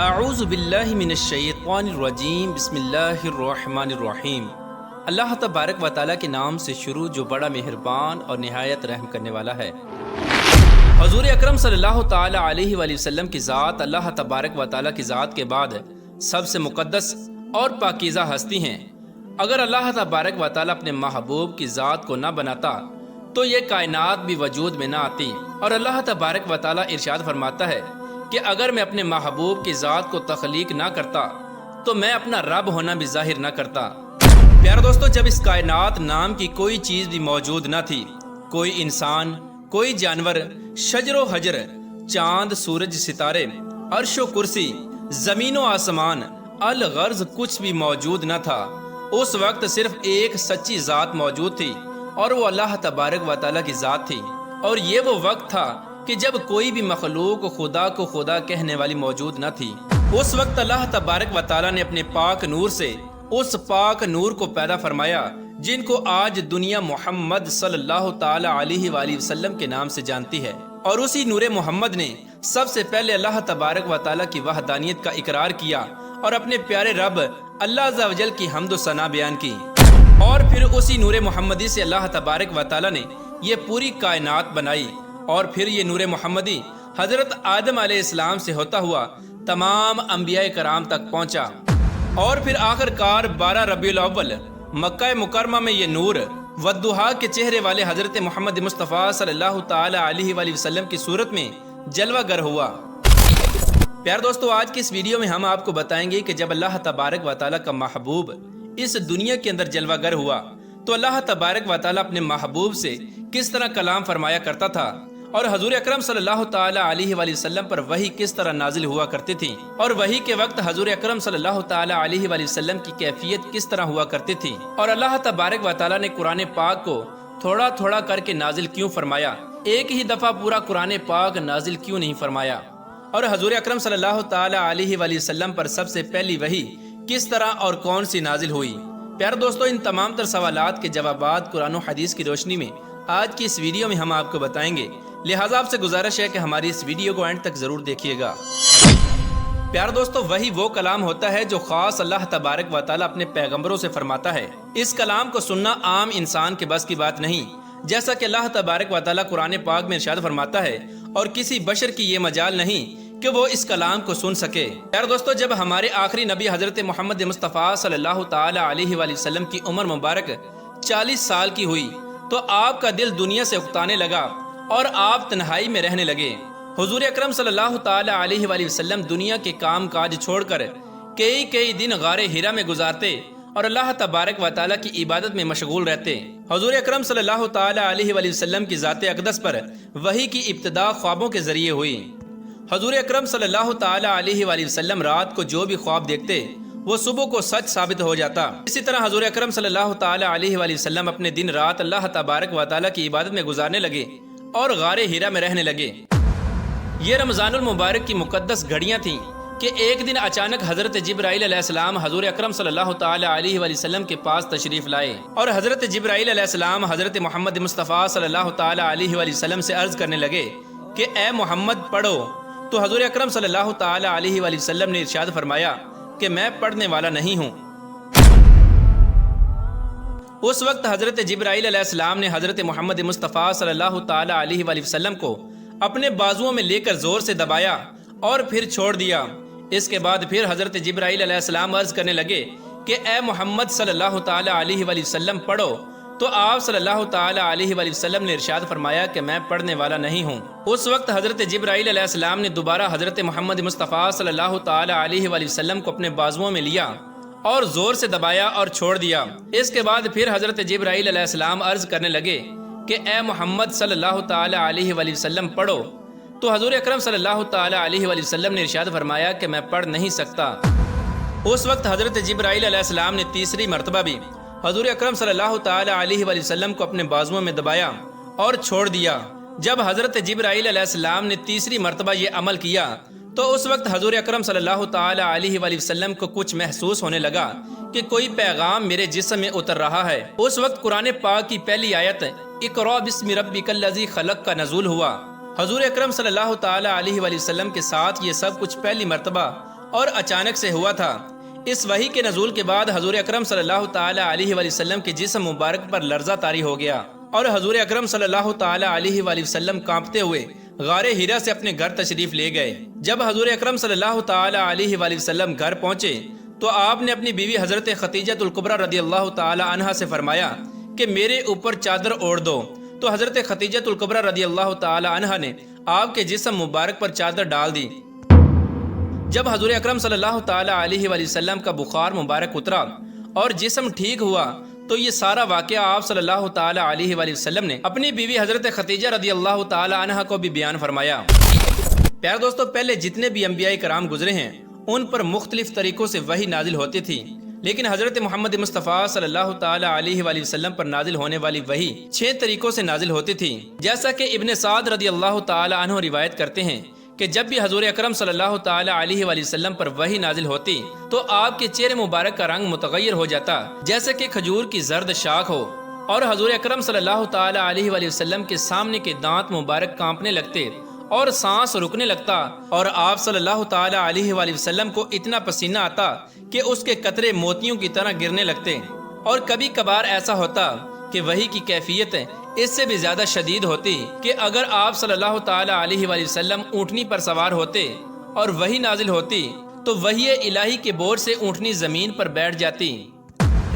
اعوذ باللہ من الشیطان الرجیم بسم اللہ الرحمن الرحیم۔ اللہ تبارک و تعالیٰ کے نام سے شروع جو بڑا مہربان اور نہایت رحم کرنے والا ہے۔ حضور اکرم صلی اللہ تعالیٰ علیہ وآلہ وسلم کی ذات اللہ تبارک و تعالیٰ کی ذات کے بعد سب سے مقدس اور پاکیزہ ہستی ہیں۔ اگر اللہ تبارک و تعالیٰ اپنے محبوب کی ذات کو نہ بناتا تو یہ کائنات بھی وجود میں نہ آتی، اور اللہ تبارک و تعالیٰ ارشاد فرماتا ہے کہ اگر میں اپنے محبوب کی ذات کو تخلیق نہ کرتا تو میں اپنا رب ہونا بھی ظاہر نہ کرتا۔ پیارے دوستو، جب اس کائنات نام کی کوئی چیز بھی موجود نہ تھی، کوئی انسان، کوئی جانور، شجر و حجر، چاند، سورج، ستارے، عرش و کرسی، زمین و آسمان، الغرض کچھ بھی موجود نہ تھا، اس وقت صرف ایک سچی ذات موجود تھی اور وہ اللہ تبارک و تعالیٰ کی ذات تھی۔ اور یہ وہ وقت تھا کہ جب کوئی بھی مخلوق خدا کو خدا کہنے والی موجود نہ تھی۔ اس وقت اللہ تبارک و تعالیٰ نے اپنے پاک نور سے اس پاک نور کو پیدا فرمایا جن کو آج دنیا محمد صلی اللہ تعالیٰ علیہ وآلہ وسلم کے نام سے جانتی ہے، اور اسی نور محمد نے سب سے پہلے اللہ تبارک و تعالیٰ کی وحدانیت کا اقرار کیا اور اپنے پیارے رب اللہ عز و جل کی حمد و ثنا بیان کی، اور پھر اسی نور محمدی سے اللہ تبارک و تعالیٰ نے یہ پوری کائنات بنائی، اور پھر یہ نور محمدی حضرت آدم علیہ السلام سے ہوتا ہوا تمام انبیاء کرام تک پہنچا، اور پھر آخر کار 12 ربیع الاول مکہ مکرمہ میں یہ نور والضحیٰ کے چہرے والے حضرت محمد مصطفیٰ صلی اللہ تعالی علیہ وآلہ وسلم کی صورت میں جلوہ گر ہوا۔ پیار دوستو، آج کی اس ویڈیو میں ہم آپ کو بتائیں گے کہ جب اللہ تبارک و تعالیٰ کا محبوب اس دنیا کے اندر جلوہ گر ہوا تو اللہ تبارک و تعالیٰ اپنے محبوب سے کس طرح کلام فرمایا کرتا تھا، اور حضور اکرم صلی اللہ تعالی علیہ وآلہ وسلم پر وحی کس طرح نازل ہوا کرتی تھی، اور وحی کے وقت حضور اکرم صلی اللہ تعالی علیہ وآلہ وسلم کی کیفیت کس طرح ہوا کرتی تھی، اور اللہ تبارک و تعالیٰ نے قرآن پاک کو تھوڑا تھوڑا کر کے نازل کیوں فرمایا، ایک ہی دفعہ پورا قرآن پاک نازل کیوں نہیں فرمایا، اور حضور اکرم صلی اللہ تعالی علیہ وآلہ وسلم پر سب سے پہلی وحی کس طرح اور کون سی نازل ہوئی۔ پیارے دوستو، ان تمام تر سوالات کے جوابات قرآن و حدیث کی روشنی میں آج کی اس ویڈیو میں ہم آپ کو بتائیں گے، لہٰذا آپ سے گزارش ہے کہ ہماری اس ویڈیو کو اینڈ تک ضرور دیکھیے گا۔ پیارے دوستو، وہی وہ کلام ہوتا ہے جو خاص اللہ تبارک و تعالیٰ اپنے پیغمبروں سے فرماتا ہے۔ اس کلام کو سننا عام انسان کے بس کی بات نہیں، جیسا کہ اللہ تبارک و تعالیٰ قرآن پاک میں ارشاد فرماتا ہے، اور کسی بشر کی یہ مجال نہیں کہ وہ اس کلام کو سن سکے۔ پیارے دوستو، جب ہمارے آخری نبی حضرت محمد مصطفیٰ صلی اللہ تعالی علیہ وآلہ وسلم کی عمر مبارک 40 سال کی ہوئی تو آپ کا دل دنیا سے اکتانے لگا اور آپ تنہائی میں رہنے لگے۔ حضور اکرم صلی اللہ تعالی علیہ وآلہ وسلم دنیا کے کام کاج چھوڑ کر کئی دن غار حرا میں گزارتے اور اللہ تبارک و تعالیٰ کی عبادت میں مشغول رہتے۔ حضور اکرم صلی اللہ تعالی علیہ وآلہ وسلم کی ذات اقدس پر وحی کی ابتدا خوابوں کے ذریعے ہوئی۔ حضور اکرم صلی اللہ تعالی علیہ وآلہ وسلم رات کو جو بھی خواب دیکھتے وہ صبح کو سچ ثابت ہو جاتا۔ اسی طرح حضور اکرم صلی اللہ تعالی علیہ وآلہ وسلم اپنے دن رات اللہ تبارک و تعالیٰ کی عبادت میں گزارنے لگے اور غار حرا میں رہنے لگے۔ یہ رمضان المبارک کی مقدس گھڑیاں تھیں کہ ایک دن اچانک حضرت جبرائیل علیہ السلام حضور اکرم صلی اللہ تعالی علیہ وآلہ وسلم کے پاس تشریف لائے، اور حضرت جبرائیل علیہ السلام حضرت محمد مصطفیٰ صلی اللہ تعالی علیہ وآلہ وسلم سے عرض کرنے لگے کہ اے محمد پڑھو، تو حضور اکرم صلی اللہ تعالی علیہ وآلہ وسلم نے ارشاد فرمایا کہ میں پڑھنے والا نہیں ہوں۔ اس وقت حضرت جبرائیل علیہ السلام نے حضرت محمد مصطفیٰ صلی اللہ تعالی علیہ وآلہ وسلم کو اپنے بازوؤں میں لے کر زور سے دبایا اور پھر چھوڑ دیا۔ اس کے بعد پھر حضرت جبرائیل علیہ السلام عرض کرنے لگے کہ اے محمد صلی اللہ تعالی علیہ وآلہ وسلم پڑھو، تو آپ صلی اللہ تعالی علیہ وآلہ وسلم نے ارشاد فرمایا کہ میں پڑھنے والا نہیں ہوں۔ اس وقت حضرت جبرائیل علیہ السلام نے دوبارہ حضرت محمد مصطفیٰ صلی اللہ تعالی علیہ وآلہ وسلم کو اپنے بازوؤں میں لیا اور زور سے دبایا اور چھوڑ دیا۔ اس کے بعد پھر حضرت جبرائیل علیہ السلام عرض کرنے لگے کہ اے محمد صلی اللہ تعالی علیہ وآلہ وسلم پڑھو، تو حضور اکرم صلی اللہ تعالی علیہ وآلہ وسلم نے ارشاد فرمایا کہ میں پڑھ نہیں سکتا۔ اس وقت حضرت جبرائیل علیہ السلام نے تیسری مرتبہ بھی حضور اکرم صلی اللہ تعالی علیہ وآلہ وسلم کو اپنے بازوؤں میں دبایا اور چھوڑ دیا۔ جب حضرت جبرائیل علیہ السلام نے تیسری مرتبہ یہ عمل کیا تو اس وقت حضور اکرم صلی اللہ تعالی علیہ وآلہ وسلم کو کچھ محسوس ہونے لگا کہ کوئی پیغام میرے جسم میں اتر رہا ہے۔ اس وقت قرآن پاک کی پہلی آیت اقرأ بسم ربک الذی خلق کا نزول ہوا۔ حضور اکرم صلی اللہ تعالی علیہ وآلہ وسلم کے ساتھ یہ سب کچھ پہلی مرتبہ اور اچانک سے ہوا تھا۔ اس وحی کے نزول کے بعد حضور اکرم صلی اللہ تعالی علیہ وآلہ وسلم کے جسم مبارک پر لرزہ طاری ہو گیا اور حضور اکرم صلی اللہ تعالی علیہ وآلہ وسلم کانپتے ہوئے غار ہیرا سے اپنے گھر تشریف لے گئے۔ جب حضور اکرم صلی اللہ تعالی علیہ وآلہ وسلم گھر پہنچے تو آپ نے اپنی بیوی حضرت خدیجہ الکبریٰ رضی اللہ تعالی عنہا سے فرمایا کہ میرے اوپر چادر اوڑھ دو، تو حضرت خدیجہ الکبریٰ رضی اللہ تعالی عنہا نے آپ کے جسم مبارک پر چادر ڈال دی۔ جب حضور اکرم صلی اللہ تعالی علیہ وآلہ وسلم کا بخار مبارک اترا اور جسم ٹھیک ہوا تو یہ سارا واقعہ آپ صلی اللہ تعالی علیہ وآلہ وسلم نے اپنی بیوی حضرت خدیجہ رضی اللہ تعالی عنہا کو بھی بیان فرمایا۔ پیارے دوستو، پہلے جتنے بھی انبیاء کرام گزرے ہیں ان پر مختلف طریقوں سے وحی نازل ہوتی تھی، لیکن حضرت محمد مصطفیٰ صلی اللہ تعالی علیہ وآلہ وسلم پر نازل ہونے والی وحی 6 طریقوں سے نازل ہوتی تھی۔ جیسا کہ ابن سعد رضی اللہ تعالی عنہ روایت کرتے ہیں کہ جب بھی حضور اکرم صلی اللہ تعالی علیہ وآلہ وسلم پر وحی نازل ہوتی تو آپ کے چہرے مبارک کا رنگ متغیر ہو جاتا جیسے کہ کھجور کی زرد شاخ ہو، اور حضور اکرم صلی اللہ تعالی علیہ وآلہ وسلم کے سامنے کے دانت مبارک کانپنے لگتے اور سانس رکنے لگتا، اور آپ صلی اللہ تعالی علیہ وآلہ وسلم کو اتنا پسینہ آتا کہ اس کے قطرے موتیوں کی طرح گرنے لگتے، اور کبھی کبھار ایسا ہوتا کہ وحی کی کیفیت اس سے بھی زیادہ شدید ہوتی کہ اگر آپ صلی اللہ تعالی علیہ وآلہ وسلم اونٹنی پر سوار ہوتے اور وحی نازل ہوتی تو وحی الہی کے بوجھ سے اونٹنی زمین پر بیٹھ جاتی۔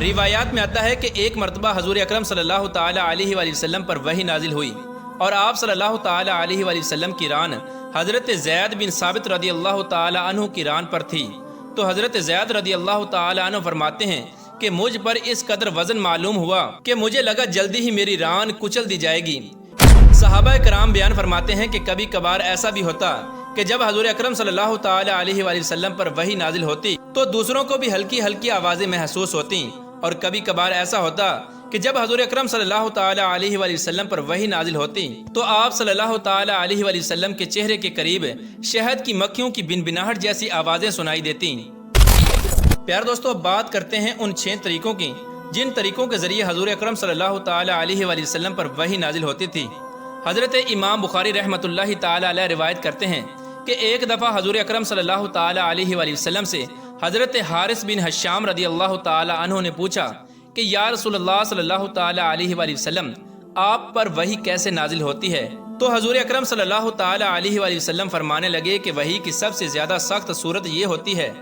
روایات میں آتا ہے کہ ایک مرتبہ حضور اکرم صلی اللہ تعالی علیہ وآلہ وسلم پر وحی نازل ہوئی اور آپ صلی اللہ تعالی علیہ وآلہ وسلم کی ران حضرت زید بن ثابت رضی اللہ تعالی عنہ کی ران پر تھی، تو حضرت زید رضی اللہ تعالی عنہ فرماتے ہیں کہ مجھ پر اس قدر وزن معلوم ہوا کہ مجھے لگا جلدی ہی میری ران کچل دی جائے گی۔ صحابہ کرام بیان فرماتے ہیں کہ کبھی کبھار ایسا بھی ہوتا کہ جب حضور اکرم صلی اللہ تعالی علیہ وآلہ وسلم پر وحی نازل ہوتی تو دوسروں کو بھی ہلکی ہلکی آوازیں محسوس ہوتی، اور کبھی کبھار ایسا ہوتا کہ جب حضور اکرم صلی اللہ تعالی علیہ وآلہ وسلم پر وحی نازل ہوتی تو آپ صلی اللہ تعالی علیہ وآلہ وسلم کے چہرے کے قریب شہد کی مکھیوں کی بنبناہٹ جیسی آوازیں سنائی دیتی۔ پیار دوستو، بات کرتے ہیں ان 6 طریقوں کی جن طریقوں کے ذریعے حضور اکرم صلی اللہ تعالی علیہ وآلہ وسلم پر وحی نازل ہوتی تھی۔ حضرت امام بخاری رحمۃ اللہ تعالی علیہ روایت کرتے ہیں کہ ایک دفعہ حضور اکرم صلی اللہ تعالی علیہ وآلہ وسلم سے حضرت حارث بن حشام رضی اللہ تعالی عنہ نے پوچھا کہ یا رسول اللہ صلی اللہ تعالی علیہ وآلہ وسلم، آپ پر وحی کیسے نازل ہوتی ہے؟ تو حضور اکرم صلی اللہ تعالی علیہ وآلہ وسلم فرمانے لگے کہ وحی کی سب سے زیادہ سخت صورت یہ ہوتی ہے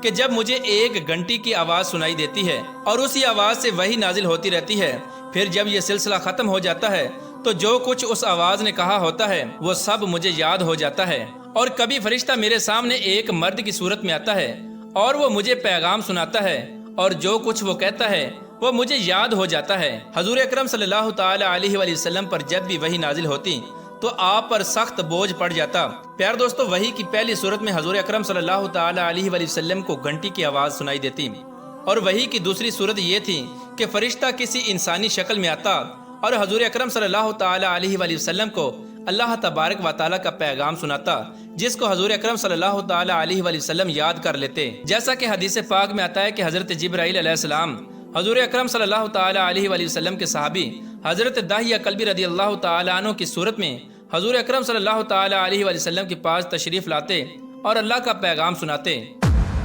کہ جب مجھے ایک گھنٹی کی آواز سنائی دیتی ہے اور اسی آواز سے وحی نازل ہوتی رہتی ہے، پھر جب یہ سلسلہ ختم ہو جاتا ہے تو جو کچھ اس آواز نے کہا ہوتا ہے وہ سب مجھے یاد ہو جاتا ہے، اور کبھی فرشتہ میرے سامنے ایک مرد کی صورت میں آتا ہے اور وہ مجھے پیغام سناتا ہے، اور جو کچھ وہ کہتا ہے وہ مجھے یاد ہو جاتا ہے۔ حضور اکرم صلی اللہ تعالی علیہ وآلہ وسلم پر جب بھی وحی نازل ہوتی تو آپ پر سخت بوجھ پڑ جاتا۔ پیار دوستو، وحی کی پہلی صورت میں حضور اکرم صلی اللہ تعالی علیہ وآلہ وسلم کو گھنٹی کی آواز سنائی دیتی، اور وحی کی دوسری صورت یہ تھی کہ فرشتہ کسی انسانی شکل میں آتا اور حضور اکرم صلی اللہ تعالی علیہ وآلہ وسلم کو اللہ تبارک و تعالیٰ کا پیغام سناتا، جس کو حضور اکرم صلی اللہ تعالی علیہ وآلہ وسلم یاد کر لیتے۔ جیسا کہ حدیث پاک میں آتا ہے کہ حضرت جبرائیل علیہ السلام حضور اکرم صلی اللہ تعالی علیہ وآلہ وسلم کے صحابی حضرت داہیہ کلبی رضی اللہ تعالی عنہ کی صورت میں حضور اکرم صلی اللہ تعالی علیہ وآلہ وسلم کے پاس تشریف لاتے اور اللہ کا پیغام سناتے۔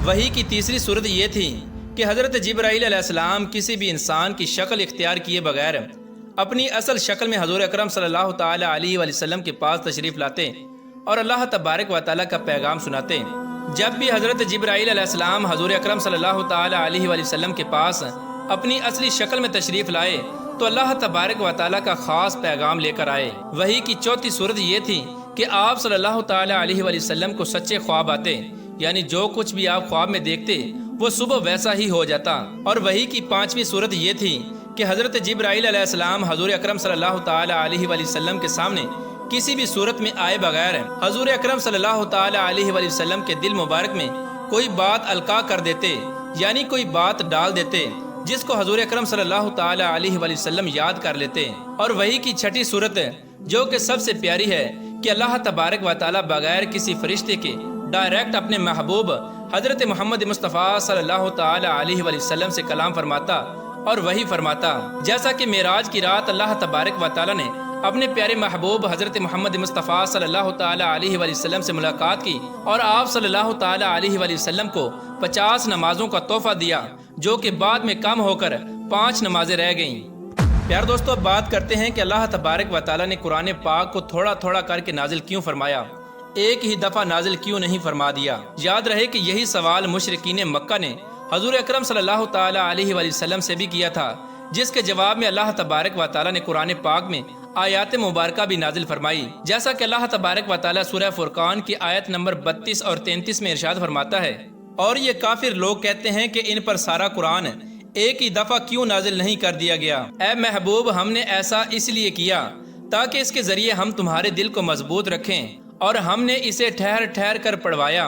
وحی کی تیسری صورت یہ تھی کہ حضرت جبرائیل علیہ السلام کسی بھی انسان کی شکل اختیار کیے بغیر اپنی اصل شکل میں حضور اکرم صلی اللہ تعالی علیہ وآلہ وسلم کے پاس تشریف لاتے اور اللہ تبارک و تعالیٰ کا پیغام سناتے۔ جب بھی حضرت جبرائیل علیہ السلام حضور اکرم صلی اللہ تعالی علیہ وآلہ وسلم کے پاس اپنی اصلی شکل میں تشریف لائے تو اللہ تبارک و تعالیٰ کا خاص پیغام لے کر آئے۔ وحی کی چوتھی صورت یہ تھی کہ آپ صلی اللہ تعالی علیہ وآلہ وسلم کو سچے خواب آتے، یعنی جو کچھ بھی آپ خواب میں دیکھتے وہ صبح ویسا ہی ہو جاتا۔ اور وحی کی پانچویں صورت یہ تھی کہ حضرت جبرائیل علیہ السلام حضور اکرم صلی اللہ تعالی علیہ وآلہ وسلم کے سامنے کسی بھی صورت میں آئے بغیر حضور اکرم صلی اللہ تعالی علیہ وآلہ وسلم کے دل مبارک میں کوئی بات القاء کر دیتے، یعنی کوئی بات ڈال دیتے جس کو حضور اکرم صلی اللہ تعالی علیہ وآلہ وسلم یاد کر لیتے۔ اور وحی کی چھٹی صورت جو کہ سب سے پیاری ہے کہ اللہ تبارک و تعالی بغیر کسی فرشتے کے ڈائریکٹ اپنے محبوب حضرت محمد مصطفیٰ صلی اللہ تعالی علیہ وآلہ وسلم سے کلام فرماتا اور وحی فرماتا۔ جیسا کہ معراج کی رات اللہ تبارک و تعالی نے اپنے پیارے محبوب حضرت محمد مصطفیٰ صلی اللہ تعالیٰ علیہ وآلہ وسلم سے ملاقات کی اور آپ صلی اللہ تعالیٰ علیہ وآلہ وسلم کو 50 نمازوں کا تحفہ دیا، جو کہ بعد میں کم ہو کر 5 نمازیں رہ گئیں۔ پیار دوستو، اب بات کرتے ہیں کہ اللہ تبارک و تعالیٰ نے قرآن پاک کو تھوڑا تھوڑا کر کے نازل کیوں فرمایا، ایک ہی دفعہ نازل کیوں نہیں فرما دیا؟ یاد رہے کہ یہی سوال مشرکین مکہ نے حضور اکرم صلی اللہ تعالیٰ علیہ وآلہ وسلم سے بھی کیا تھا، جس کے جواب میں اللہ تبارک و تعالیٰ نے قرآن پاک میں آیات مبارکہ بھی نازل فرمائی، جیسا کہ اللہ تبارک و تعالیٰ سورہ فرقان کی آیت نمبر 32 اور 33 میں ارشاد فرماتا ہے، اور یہ کافر لوگ کہتے ہیں کہ ان پر سارا قرآن ایک ہی دفعہ کیوں نازل نہیں کر دیا گیا؟ اے محبوب، ہم نے ایسا اس لیے کیا تاکہ اس کے ذریعے ہم تمہارے دل کو مضبوط رکھیں، اور ہم نے اسے ٹھہر ٹھہر کر پڑھوایا،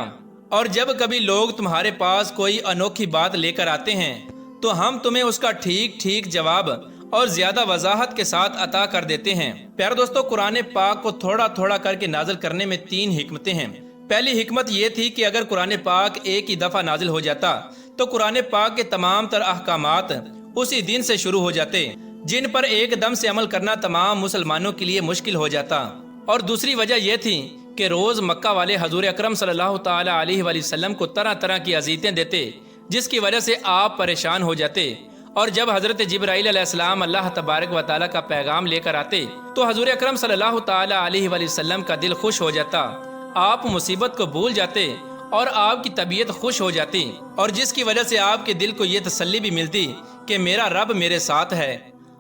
اور جب کبھی لوگ تمہارے پاس کوئی انوکھی بات لے کر آتے ہیں تو ہم تمہیں اس کا ٹھیک ٹھیک جواب اور زیادہ وضاحت کے ساتھ عطا کر دیتے ہیں۔ پیارے دوستو، قرآن پاک کو تھوڑا تھوڑا کر کے نازل کرنے میں 3 حکمتیں ہیں۔ پہلی حکمت یہ تھی کہ اگر قرآن پاک ایک ہی دفعہ نازل ہو جاتا تو قرآن پاک کے تمام تر احکامات اسی دن سے شروع ہو جاتے، جن پر ایک دم سے عمل کرنا تمام مسلمانوں کے لیے مشکل ہو جاتا۔ اور دوسری وجہ یہ تھی کہ روز مکہ والے حضور اکرم صلی اللہ تعالیٰ علیہ وآلہ وسلم کو طرح طرح کی اذیتیں دیتے، جس کی وجہ سے آپ پریشان ہو جاتے، اور جب حضرت جبرائیل علیہ السلام اللہ تبارک و تعالیٰ کا پیغام لے کر آتے تو حضور اکرم صلی اللہ تعالیٰ علیہ وآلہ وسلم کا دل خوش ہو جاتا، آپ مصیبت کو بھول جاتے اور آپ کی طبیعت خوش ہو جاتی، اور جس کی وجہ سے آپ کے دل کو یہ تسلی بھی ملتی کہ میرا رب میرے ساتھ ہے۔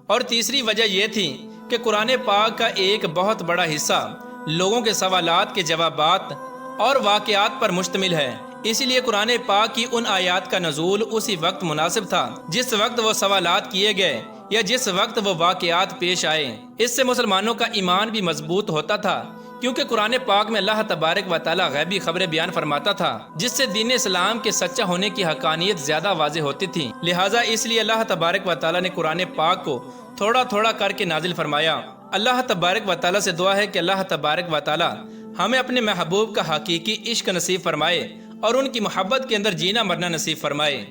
اور تیسری وجہ یہ تھی کہ قرآن پاک کا ایک بہت بڑا حصہ لوگوں کے سوالات کے جوابات اور واقعات پر مشتمل ہے، اسی لیے قرآن پاک کی ان آیات کا نزول اسی وقت مناسب تھا جس وقت وہ سوالات کیے گئے یا جس وقت وہ واقعات پیش آئے۔ اس سے مسلمانوں کا ایمان بھی مضبوط ہوتا تھا، کیونکہ قرآن پاک میں اللہ تبارک و تعالیٰ غیبی خبریں بیان فرماتا تھا، جس سے دین اسلام کے سچا ہونے کی حقانیت زیادہ واضح ہوتی تھی۔ لہٰذا اس لیے اللہ تبارک و تعالیٰ نے قرآن پاک کو تھوڑا تھوڑا کر کے نازل فرمایا۔ اللہ تبارک و تعالیٰ سے دعا ہے کہ اللہ تبارک و تعالیٰ ہمیں اپنے محبوب کا حقیقی عشق نصیب فرمائے اور ان کی محبت کے اندر جینا مرنا نصیب فرمائے۔